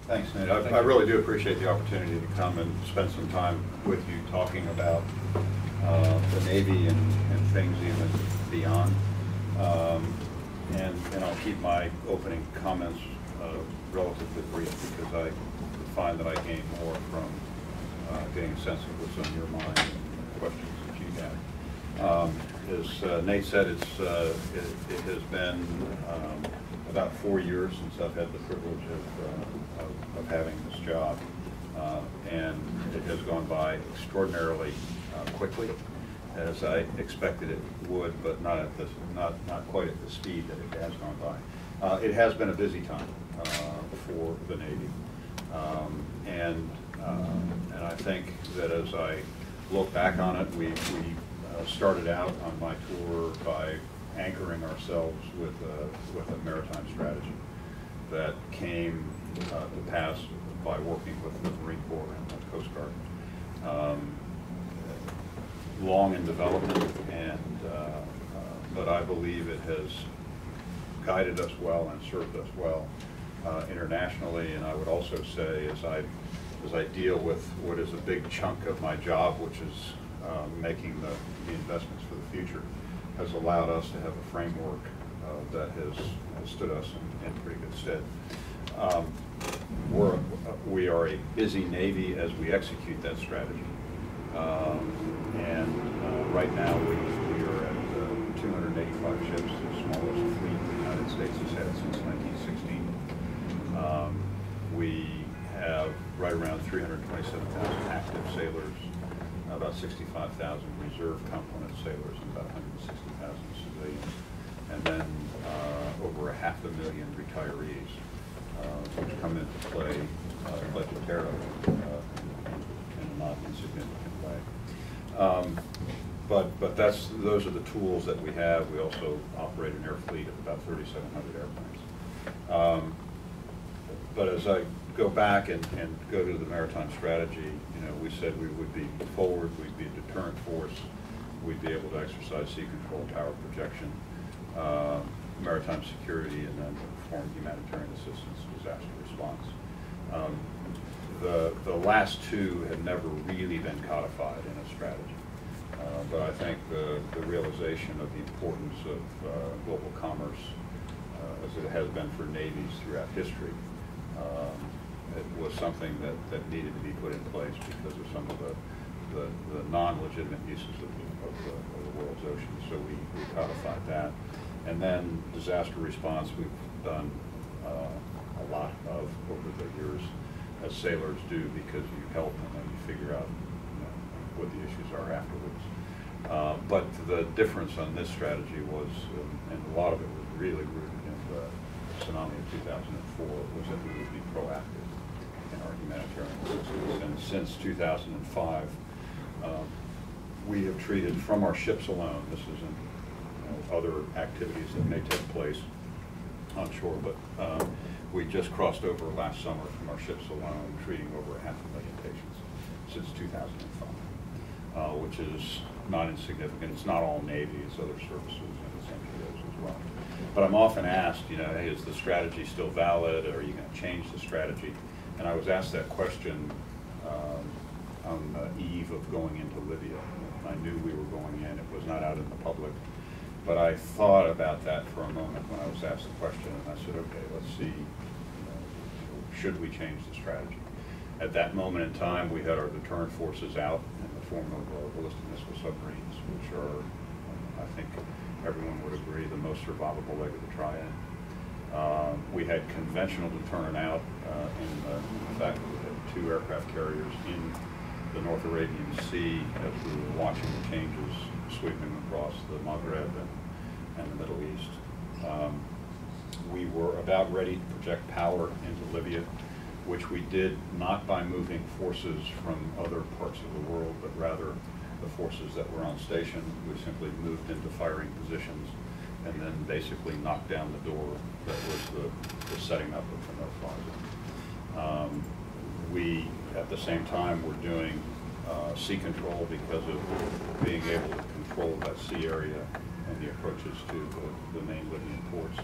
Thanks, Nate. I really do appreciate the opportunity to come and spend some time with you talking about the Navy and things even beyond. And I'll keep my opening comments relatively brief because I find that I gain more from getting a sense of what's on your mind and questions that you have. As Nate said, it has been about 4 years since I've had the privilege of having this job, and it has gone by extraordinarily quickly, as I expected it would, but not quite at the speed that it has gone by. It has been a busy time for the Navy, and I think that as I look back on it, we started out on my tour by anchoring ourselves with a maritime strategy that came to pass by working with the Marine Corps and the Coast Guard. Long in development, and but I believe it has guided us well and served us well internationally. And I would also say, as I deal with what is a big chunk of my job, which is making the investments for the future, has allowed us to have a framework that has stood us in pretty good stead. We are a busy Navy as we execute that strategy. Right now we are at 285 ships, the smallest fleet the United States has had since 1916. We have right around 327,000 active sailors, about 65,000 reserve component sailors, and about 160,000 civilians, and then over 500,000 retirees, which come into play legislatively in a not insignificant way. But those are the tools that we have. We also operate an air fleet of about 3,700 airplanes. But as I go back and go to the maritime strategy, we said we would be forward, we'd be a deterrent force, we'd be able to exercise sea control, tower projection, maritime security, and then perform humanitarian assistance, disaster response. The last two had never really been codified in a strategy. But I think the realization of the importance of global commerce, as it has been for navies throughout history, it was something that needed to be put in place because of some of the non-legitimate uses of the world's oceans. So we codified that. And then disaster response we've done a lot of over the years, as sailors do, because you help and then you figure out what the issues are afterwards. But the difference on this strategy was, and a lot of it was really rooted in the tsunami of 2004, was that we would be proactive in our humanitarian assistance. And since 2005, we have treated from our ships alone, this isn't other activities that may take place on shore, but we just crossed over last summer from our ships alone, treating over 500,000 patients since 2005, which is not insignificant. It's not all Navy, it's other services and it's NGOs as well. But I'm often asked, hey, is the strategy still valid? Or are you going to change the strategy? And I was asked that question on the eve of going into Libya. I knew we were going in. It was not out in the public. But I thought about that for a moment when I was asked the question, and I said, okay, let's see, should we change the strategy? At that moment in time, we had our deterrent forces out in the form of ballistic missile submarines, which are, I think everyone would agree, the most survivable leg of the triad. We had conventional deterrent out in the fact that we had 2 aircraft carriers in the North Arabian Sea as we were watching the changes sweeping across the Maghreb and the Middle East. We were about ready to project power into Libya, which we did not by moving forces from other parts of the world, but rather the forces that were on station. We simply moved into firing positions and then basically knocked down the door that was the setting up of the no-fly zone. We, at the same time, were doing sea control because of being able to control that sea area and the approaches to the main Libyan ports.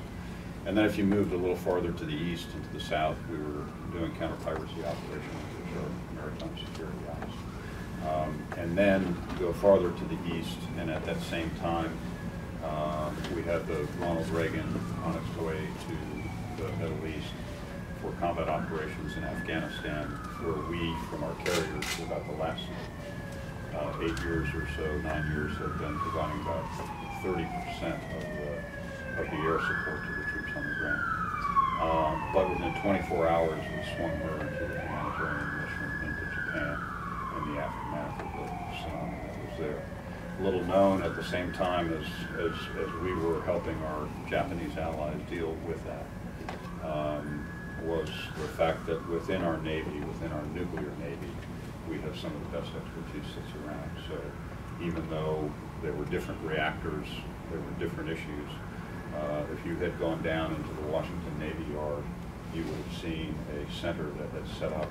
And then if you moved a little farther to the east and to the south, we were doing counter-piracy operations, which are maritime security ops. And then go farther to the east, and at that same time, we had the Ronald Reagan on its way to the Middle East for combat operations in Afghanistan, where we, from our carriers, for about the last 8 years or so, 9 years, have been providing about 30% of the air support to the troops on the ground. But within 24 hours, we swung her into the humanitarian mission into Japan in the aftermath of the tsunami that was there. Little known at the same time as we were helping our Japanese allies deal with that, was the fact that within our Navy, within our nuclear Navy, we have some of the best expertise that's around. So even though there were different reactors, there were different issues, if you had gone down into the Washington Navy Yard, you would have seen a center that had set up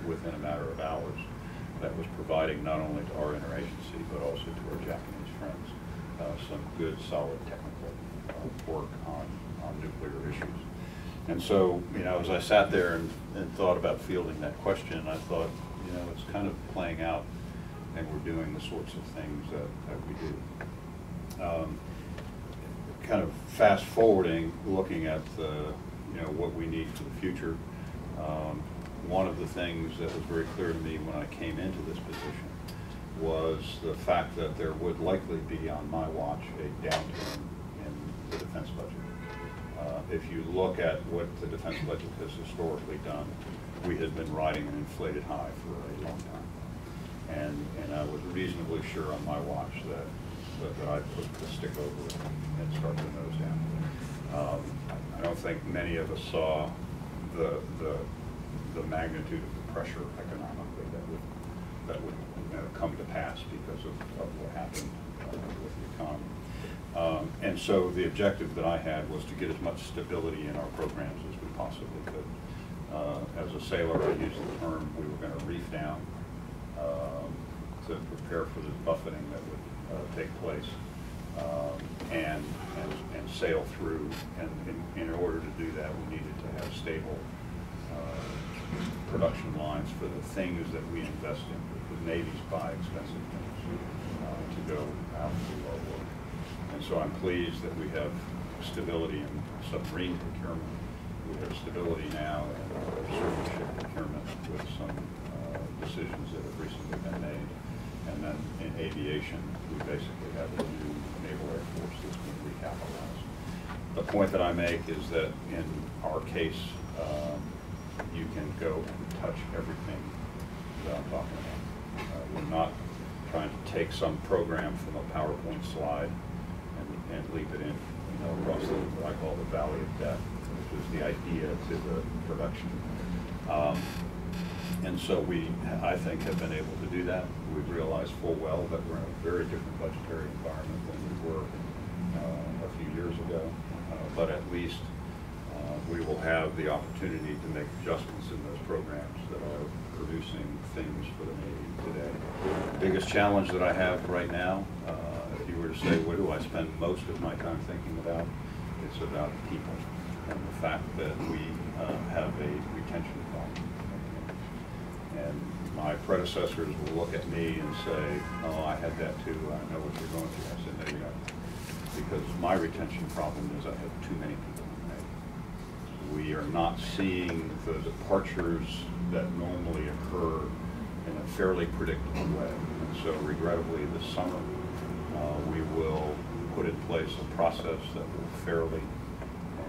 within a matter of hours that was providing not only to our interagency, but also to our Japanese friends, some good, solid technical work on nuclear issues. And so, you know, as I sat there and thought about fielding that question, I thought, you know, it's kind of playing out, and we're doing the sorts of things that we do. Kind of fast forwarding, looking at the, you know, what we need for the future. One of the things that was very clear to me when I came into this position was the fact that there would likely be on my watch a downturn in the defense budget. If you look at what the defense budget has historically done, we had been riding an inflated high for a long time. And I was reasonably sure on my watch that I'd put the stick over it and start to nose down. I don't think many of us saw the magnitude of the pressure economically that would come to pass because of what happened with the economy. And so the objective that I had was to get as much stability in our programs as we possibly could. As a sailor, I used the term we were going to reef down to prepare for the buffeting that would take place and sail through. And in order to do that, we needed to have stable production lines for the things that we invest in, because navies buy expensive things to go out and do our work. And so I'm pleased that we have stability in submarine procurement. We have stability now in our surface ship procurement with some decisions that have recently been made. And then in aviation, we basically have a new Naval Air Force that's being recapitalized. The point that I make is that in our case, you can go and touch everything that I'm talking about. We're not trying to take some program from a PowerPoint slide and leap it in, you know, across what I call the valley of death, which is the idea to the production. And so we, I think, have been able to do that. We've realized full well that we're in a very different budgetary environment than we were a few years ago, but at least we will have the opportunity to make adjustments in those programs that are producing things for the Navy today. The biggest challenge that I have right now, if you were to say, what do I spend most of my time thinking about, it's about people and the fact that we have a retention problem. And my predecessors will look at me and say, oh, I had that too, I know what you're going through. I said, no, you don't. Because my retention problem is I have too many people in the Navy. We are not seeing the departures that normally occur in a fairly predictable way. And so regrettably this summer, we will put in place a process that will fairly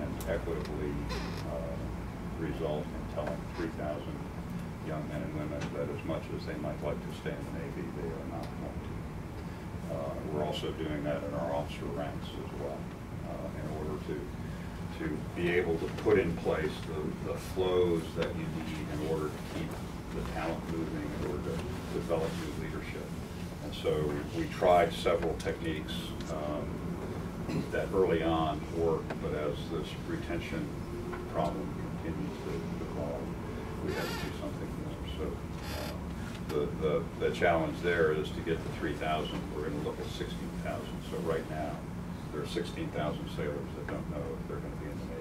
and equitably result in telling 3,000 young men and women that as much as they might like to stay in the Navy, they are not going to. We're also doing that in our officer ranks as well, in order to be able to put in place the flows that you need in order to keep the talent moving, in order to develop new leadership. And so we tried several techniques that early on worked, but as this retention problem continues to evolve, we have to do something more. So the challenge there is to get to 3,000. We're going to look at 16,000. So right now, there are 16,000 sailors that don't know if they're going to be in the Navy.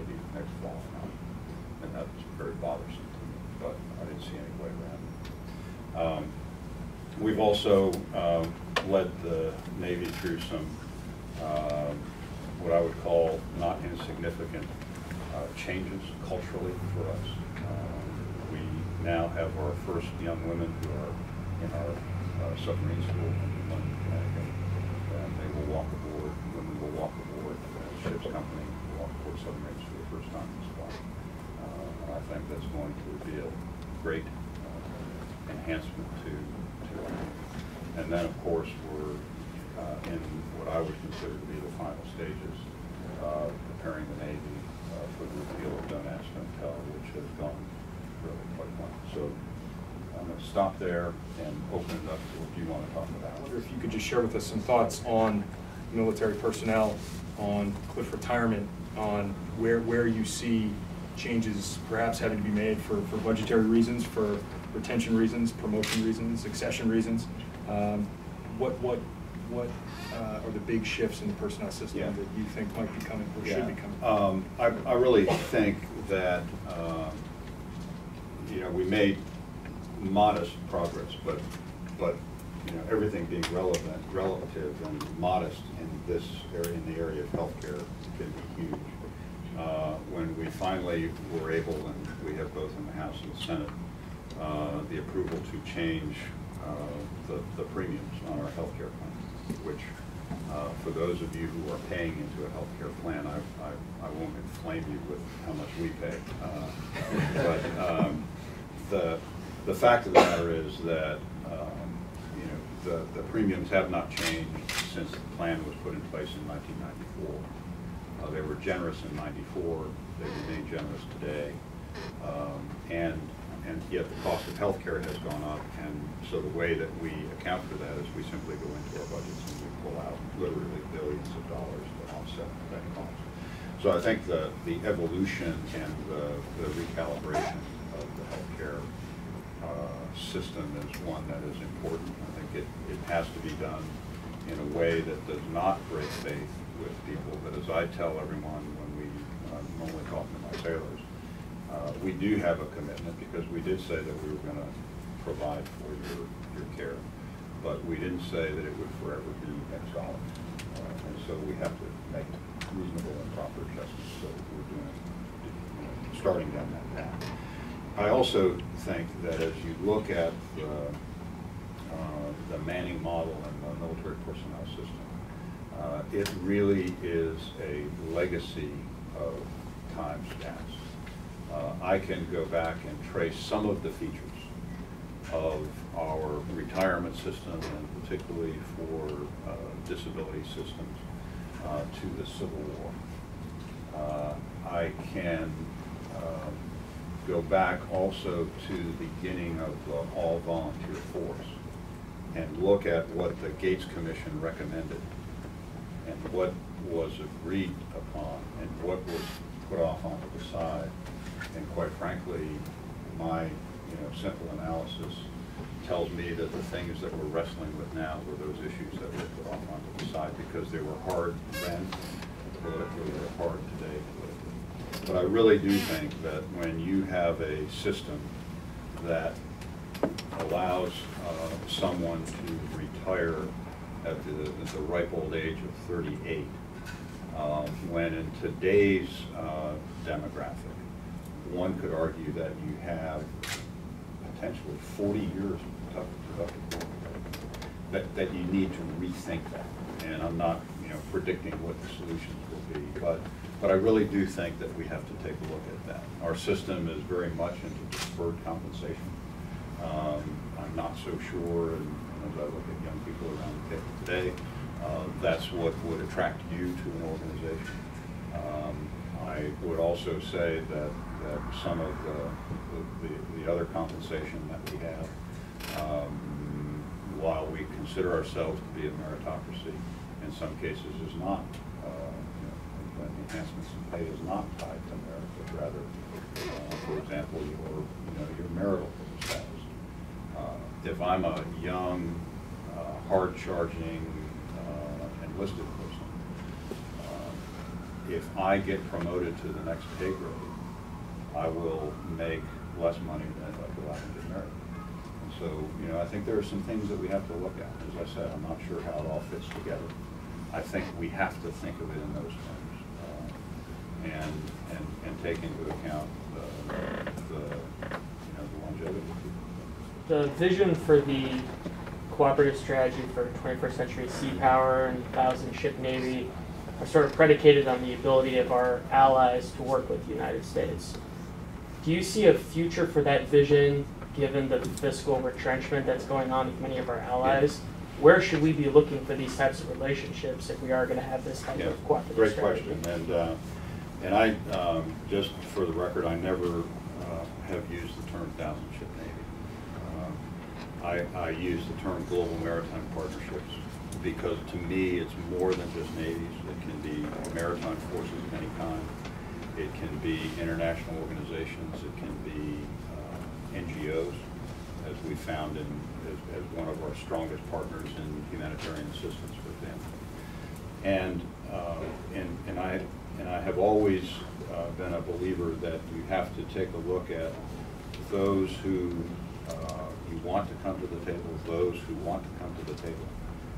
we've also led the Navy through some what I would call not insignificant changes culturally for us. We now have our first young women who are in our submarine school in London, Connecticut, and they will walk aboard, women will walk aboard ship's company, will walk aboard submarines for the first time this fall. And I think that's going to be a great enhancement to our Navy. And then, of course, we're in what I would consider to be the final stages of preparing the Navy for the repeal of Don't Ask, Don't Tell, which has gone really quite well. So I'm going to stop there and open it up to what you want to talk about. I wonder if you could just share with us some thoughts on military personnel, on cliff retirement, on where you see changes perhaps having to be made for budgetary reasons, for retention reasons, promotion reasons, succession reasons. What are the big shifts in the personnel system that you think might be coming or should be coming? I really think that we made modest progress, but everything being relative and modest in this area, in the area of healthcare, can be huge. When we finally were able, and we have both in the House and the Senate, the approval to change the premiums on our healthcare plan, which for those of you who are paying into a healthcare plan, I won't inflame you with how much we pay, but the fact of the matter is that the premiums have not changed since the plan was put in place in 1994. They were generous in '94. They remain generous today, and yet the cost of healthcare has gone up, and so the way that we account for that is we simply go into our budgets and we pull out literally billions of dollars to offset that cost. So I think the evolution and the recalibration of the healthcare system is one that is important. I think it has to be done in a way that does not break faith with people. But as I tell everyone when we normally talk to my sailors, we do have a commitment because we did say that we were going to provide for your care, but we didn't say that it would forever be X dollars. And so we have to make reasonable and proper adjustments. So we're doing starting down that path. I also think that as you look at the Manning model and the military personnel system, it really is a legacy of times past. I can go back and trace some of the features of our retirement system, and particularly for disability systems, to the Civil War. I can go back also to the beginning of the all-volunteer force and look at what the Gates Commission recommended and what was agreed upon and what was put off onto the side. And quite frankly, my simple analysis tells me that the things that we're wrestling with now were those issues that were put off onto the side because they were hard then politically, they're hard today politically. But I really do think that when you have a system that allows someone to retire at the ripe old age of 38, when in today's demographic, one could argue that you have potentially 40 years of productive work, that you need to rethink that. And I'm not predicting what the solutions will be, but I really do think that we have to take a look at that. Our system is very much into deferred compensation. I'm not so sure, and as I look at young people around the table today, that's what would attract you to an organization. I would also say that some of the other compensation that we have, while we consider ourselves to be a meritocracy, in some cases is not. Enhancements in pay is not tied to merit, but rather, for example, your marital status. If I'm a young, hard-charging, enlisted person, if I get promoted to the next pay grade, I will make less money than if I go out and get married. And And so, you know, I think there are some things that we have to look at. As I said, I'm not sure how it all fits together. I think we have to think of it in those terms, and take into account the longevity. The vision for the cooperative strategy for 21st century sea power and 1,000-ship Navy are sort of predicated on the ability of our allies to work with the United States. Do you see a future for that vision, given the fiscal retrenchment that's going on with many of our allies? Where should we be looking for these types of relationships if we are going to have this type of cooperative great strategy? question. And I, just for the record, I never have used the term 1,000-ship Navy. I use the term global maritime partnerships because to me it's more than just navies. It can be maritime forces of any kind. It can be international organizations. It can be NGOs, as we found as one of our strongest partners in humanitarian assistance, for example. And I have always been a believer that you have to take a look at those who you want to come to the table, those who want to come to the table,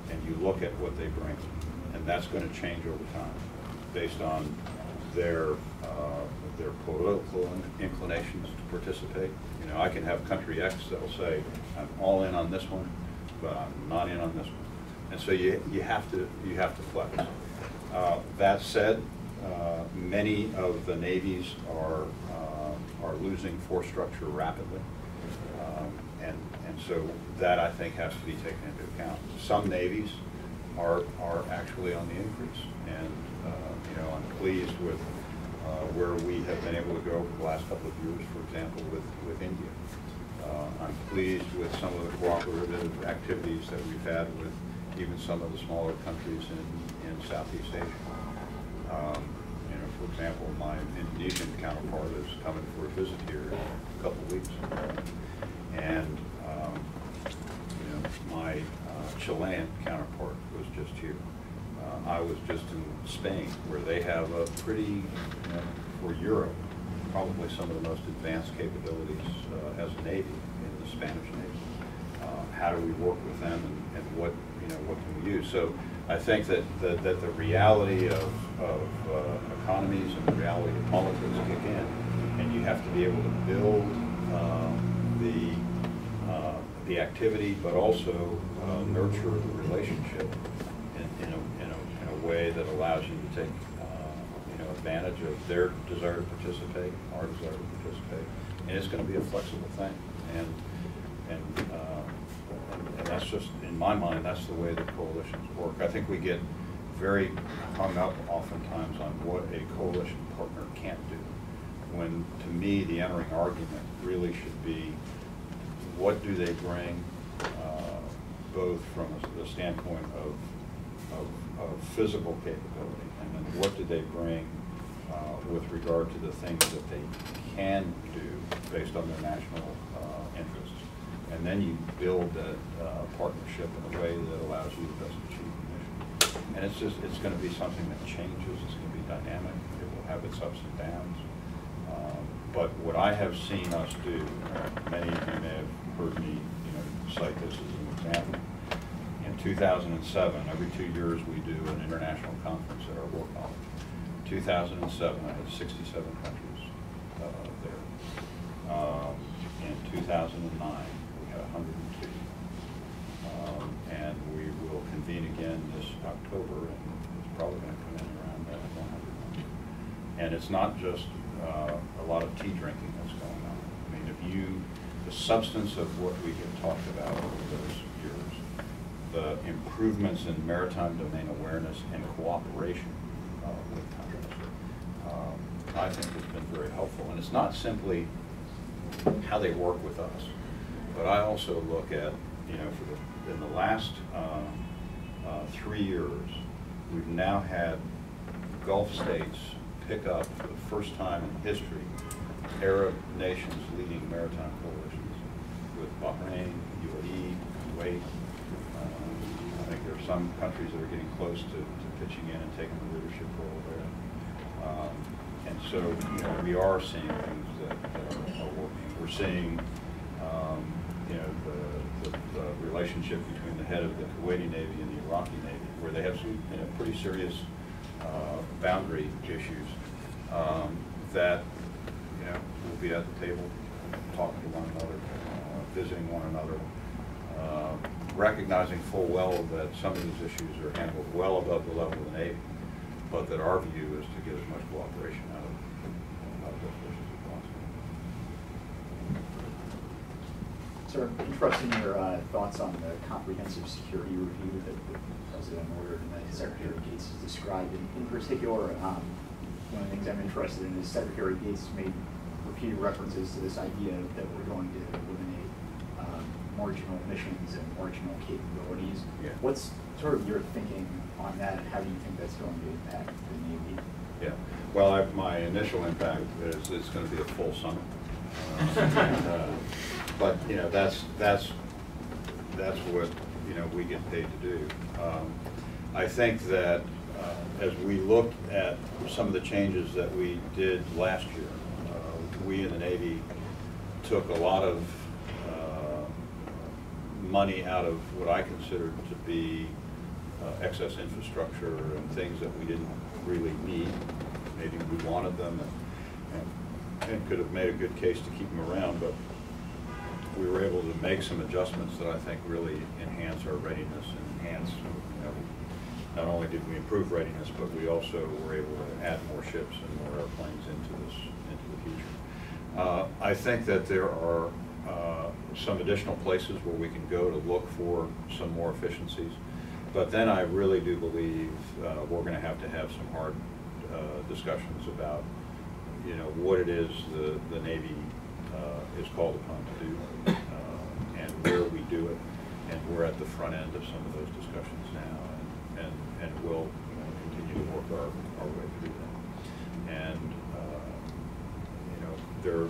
and you look at what they bring. And that's going to change over time based on their political inclinations to participate. You know, I can have country X that will say, I'm all in on this one, but I'm not in on this one. And so you have to flex. That said, many of the navies are losing force structure rapidly, and so that I think has to be taken into account. Some navies are actually on the increase, and you know, I'm pleased with where we have been able to go for the last couple of years, for example, with India. I'm pleased with some of the cooperative activities that we've had with even some of the smaller countries in Southeast Asia. You know, for example, my Indonesian counterpart is coming for a visit here in a couple of weeks, and you know, my Chilean counterpart was just here. I was just in Spain, where they have a pretty, you know, for Europe, probably some of the most advanced capabilities as a Navy in the Spanish Navy. How do we work with them, and what, you know, what can we use? So I think that the reality of economies and the reality of politics kick in, and you have to be able to build the activity, but also nurture the relationship in a way that allows you to take you know, advantage of their desire to participate, our desire to participate, and it's going to be a flexible thing. And that's just, in my mind, that's the way that coalitions work. I think we get very hung up oftentimes on what a coalition partner can't do, when to me the entering argument really should be, what do they bring, both from the standpoint of physical capability, and then what do they bring with regard to the things that they can do based on their national interests. And then you build that partnership in a way that allows you to best achieve the mission. And it's going to be something that changes. It's going to be dynamic. It will have its ups and downs. But what I have seen us do, many of you may have heard me, you know, cite this as an example. In 2007, every 2 years we do an international conference at our War College. In 2007, I had 67 countries there. In 2009, we had 102. And we will convene again this October, and it's probably going to come in around 100. And it's not just a lot of tea drinking that's going on. I mean, the substance of what we have talked about over those years, the improvements in maritime domain awareness and cooperation with countries, I think has been very helpful. And it's not simply how they work with us, but I also look at, you know, in the last 3 years, we've now had Gulf states pick up for the first time in history Arab nations leading maritime coalitions, with Bahrain, UAE, Kuwait. I think there are some countries that are getting close to pitching in and taking the leadership role there. And so, you know, we are seeing things that are working. We're seeing you know, the relationship between the head of the Kuwaiti Navy and the Iraqi Navy, where they have some, you know, pretty serious boundary issues that, you know, we'll be at the table talking to one another, visiting one another, recognizing full well that some of these issues are handled well above the level of the Navy, but that our view is to get as much cooperation out of those issues as possible. Sir, I'm interested in your thoughts on the comprehensive security review that the President ordered and that Secretary Gates has described. In particular, one of the things I'm interested in is Secretary Gates made repeated references to this idea that we're going to eliminate marginal missions and marginal capabilities. Yeah. What's sort of your thinking on that, and how do you think that's going to impact the Navy? Yeah. Well, my initial impact is it's going to be a full summit. But you know, that's what, you know, we get paid to do. I think that as we look at some of the changes that we did last year, we in the Navy took a lot of money out of what I considered to be excess infrastructure and things that we didn't really need. Maybe we wanted them and could have made a good case to keep them around, but we were able to make some adjustments that I think really enhance our readiness and enhance, you know, not only did we improve readiness, but we also were able to add more ships and more airplanes into the future. I think that there are some additional places where we can go to look for some more efficiencies, but then I really do believe we're going to have some hard discussions about, you know, what it is the Navy is called upon to do and where we do it, and we're at the front end of some of those discussions now, and we'll, you know, continue to work our way through that. And you know,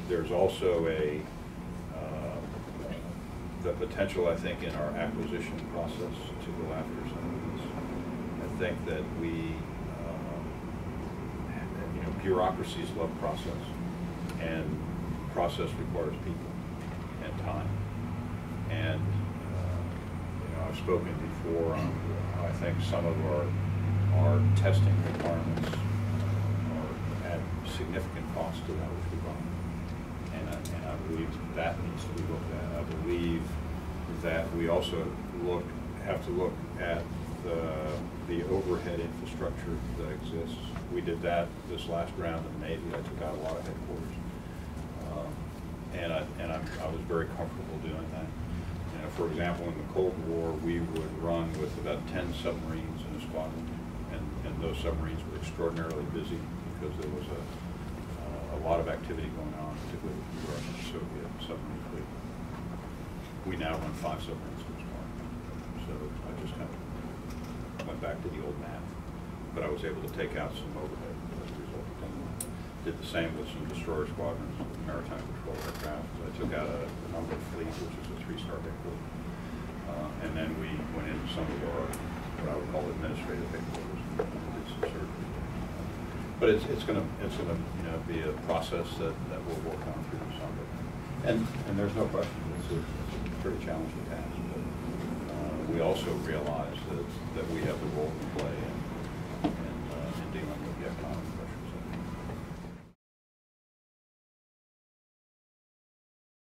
there's also the potential, I think, in our acquisition process to go after some of these. I think that we, you know, bureaucracies love process, and process requires people and time. And you know, I've spoken before on how I think some of our testing requirements are at significant cost to that which we run. And I believe that needs to be looked at. I believe that we also have to look at the overhead infrastructure that exists. We did that this last round in the Navy. I took out a lot of headquarters, and I was very comfortable doing that. You know, for example, in the Cold War, we would run with about 10 submarines in a squadron, and those submarines were extraordinarily busy because there was a lot of activity going on, particularly with the Russian-Soviet submarine fleet. We now run 5 submarines in a squadron. So I just kind of went back to the old math, but I was able to take out some overhead as a result of that. Did the same with some destroyer squadrons, maritime patrol aircraft. I took out a number of fleets, which is a 3-star headquarters. And then we went into some of our, what I would call administrative headquarters, and did some surgery. But it's gonna you know, be a process that we'll work on through the summer. And there's no question, it's a pretty challenging task. But we also realize that we have the role to play in dealing with the economic